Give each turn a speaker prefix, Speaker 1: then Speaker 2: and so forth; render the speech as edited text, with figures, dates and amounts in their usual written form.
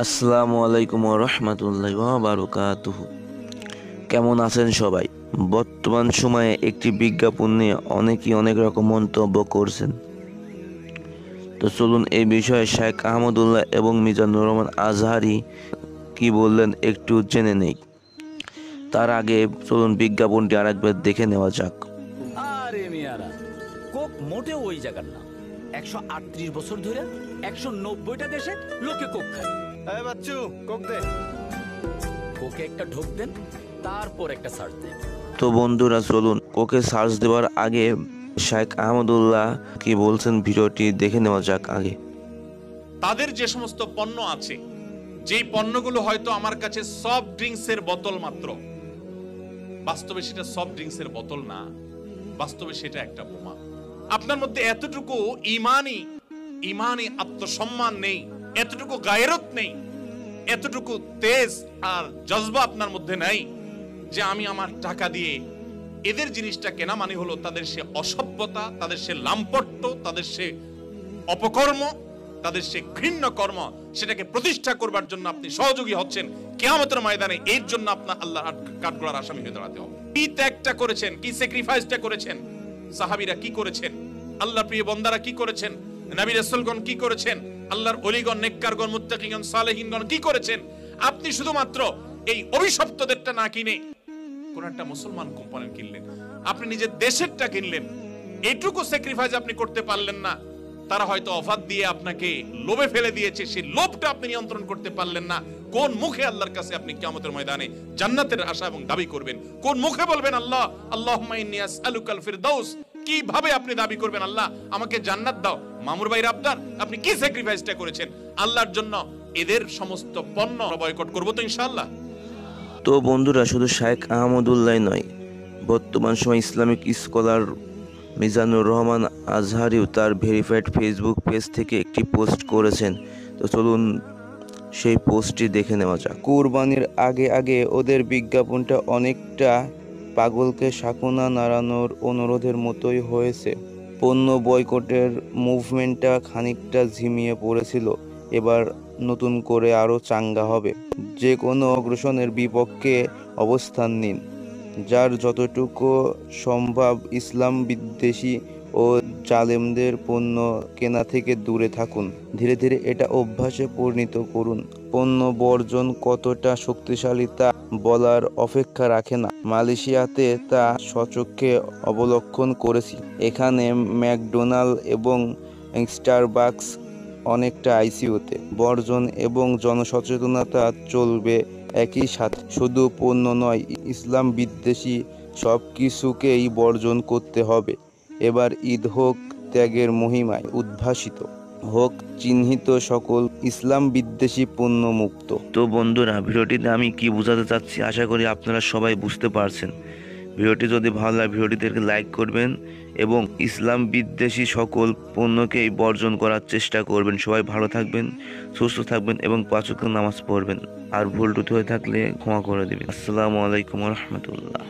Speaker 1: আসসালামু আলাইকুম ওয়া রাহমাতুল্লাহি ওয়া বারাকাতুহু। কেমন আছেন সবাই? বর্তমান সময়ে একটি বিজ্ঞাপন নিয়ে অনেকেই অনেক রকম মন্তব্য করছেন। তো চলুন এই বিষয়ে শেখ আহমদুল্লাহ এবং মিজানুর রহমান আজহারি কি বললেন একটু জেনে নেই। তার আগে চলুন বিজ্ঞাপনটি আরেকবার দেখে নেওয়া যাক।
Speaker 2: আরে মিয়ারা, কোক মোটেও ওই জায়গার না। 138 বছর ধরে 190টা দেশে লোকে কোক খায়।
Speaker 3: এই বাচ্চু, কোক দে।
Speaker 2: কোকে একটা ঢোক দেন, তারপর একটা সার্চ দেন।
Speaker 1: তো বন্ধুরা চলুন কোকে সার্চ দেওয়ার আগে শেখ আহমদুল্লাহ কি বলছেন ভিডিওটি দেখে নেওয়া যাক আগে।
Speaker 4: তাদের যে সমস্ত পণ্য আছে, যেই পণ্যগুলো হয়তো আমার কাছে সফট ড্রিঙ্কসের বোতল মাত্র, বাস্তবে সেটা সফট ড্রিঙ্কসের বোতল না, বাস্তবে সেটা একটা বোমা। আপনার মধ্যে এতটুকু ইমানি আত্মসম্মান নেই, এতটুকু গায়রত নেই, এতটুকু তেজ আর জজবা আপনার মধ্যে নাই যে আমি আমার টাকা দিয়ে এদের জিনিসটা কেনা মানে হলো তাদের সে অসভ্যতা, তাদের সে লাম্পট্য, তাদের সে অপকর্ম, তাদের সে ঘৃণ্য কর্ম, সেটাকে প্রতিষ্ঠা করবার জন্য আপনি সহযোগী হচ্ছেন কিয়ামতের ময়দানে। এর জন্য আপনার আল্লাহর কাঠগড়ার আসামি হয়ে দাঁড়াতে হবে। কি ত্যাগটা করেছেন, কি স্যাক্রিফাইসটা করেছেন, সাহাবীরা কি করেছেন, আল্লাহর প্রিয় বান্দারা কি করেছেন, নবী রাসূলগণ কি করেছেন, আল্লাহর ওলিগণ, নেককারগণ, মুত্তাকিগণ, সালেহিনগণ কি করেছেন। আপনি শুধুমাত্র এই অভিশপ্তদেরটা না কিনে কোন একটা মুসলমান কোম্পানি কিনলেন, আপনি নিজের দেশেরটা কিনলেন, এইটুকু স্যাক্রিফাইস আপনি করতে পারলেন না। তারা হয়তো অফার দিয়ে আপনাকে লোভে ফেলে দিয়েছে, সেই লোভটা আপনি নিয়ন্ত্রণ করতে পারলেন না। কোন মুখে আল্লাহর কাছে আপনি কিয়ামতের ময়দানে জান্নাতের আশা এবং দাবি করবেন? কোন মুখে বলবেন আল্লাহ আল্লাহুম্মা ইন্নী আসআলুকাল ফিরদাউস? কিভাবে আপনি দাবি করবেন আল্লাহ আমাকে জান্নাত দাও? মামুর ভাইয়ের আবদার, আপনি কি স্যাক্রিফাইসটা করেছেন আল্লাহর জন্য? এদের সমস্ত পণ্য বয়কট করব তো ইনশাআল্লাহ।
Speaker 1: তো বন্ধুরা শুধু শেখ আহমদুল্লাহ নয়, বর্তমান সময় ইসলামিক স্কলার মিজানুর রহমান আজহারিও তার ভেরিফাইড ফেসবুক পেজ থেকে একটি পোস্ট করেছেন। তো চলুন সেই পোস্টটি দেখে নেওয়া যাক। কুরবানির আগে আগে ওদের বিজ্ঞাপনটা অনেকটা পাগলকে শাকুনা নাড়ানোর অনুরোধের মতোই হয়েছে। পণ্য বয়কটের মুভমেন্টটা খানিকটা ঝিমিয়ে পড়েছিল, এবার নতুন করে আরও চাঙ্গা হবে। যে কোনো অগ্রসরের বিপক্ষে অবস্থান নিন, যার যতটুকু সম্ভব ইসলাম বিদ্বেষী ও জালেমদের পণ্য কেনা থেকে দূরে থাকুন। ধীরে ধীরে এটা অভ্যাসে পরিণত করুন। পণ্য বর্জন কতটা শক্তিশালী তা বলার অপেক্ষা রাখে না। মালয়েশিয়াতে তা স্বচক্ষে অবলোকন করেছি। এখানে ম্যাকডোনাল্ড এবং স্টারবাকস অনেকটা আইসিইউতে। বর্জন এবং জনসচেতনতা চলবে একই সাথে। শুধু পণ্য নয়, ইসলাম বিদ্বেষী সব কিছুকেই বর্জন করতে হবে। এবার ঈদ হোক ত্যাগের মহিমায় উদ্ভাসিত, হোক চিহ্নিত সকল ইসলাম বিদ্বেষী পণ্য মুক্ত। তো বন্ধুরা ভিডিওটিতে আমি কি বোঝাতে চাচ্ছি আশা করি আপনারা সবাই বুঝতে পারছেন। ভিডিওটি যদি ভালো লাগে ভিডিওটিতে লাইক করবেন এবং ইসলাম বিদ্বেষী সকল পণ্যকেই বর্জন করার চেষ্টা করবেন। সবাই ভালো থাকবেন, সুস্থ থাকবেন এবং 5 ওয়াক্ত নামাজ পড়বেন। আর ভুল ত্রুটি হয়ে থাকলে ক্ষমা করে দেবেন। আসসালামু আলাইকুম ওয়া রাহমাতুল্লাহ।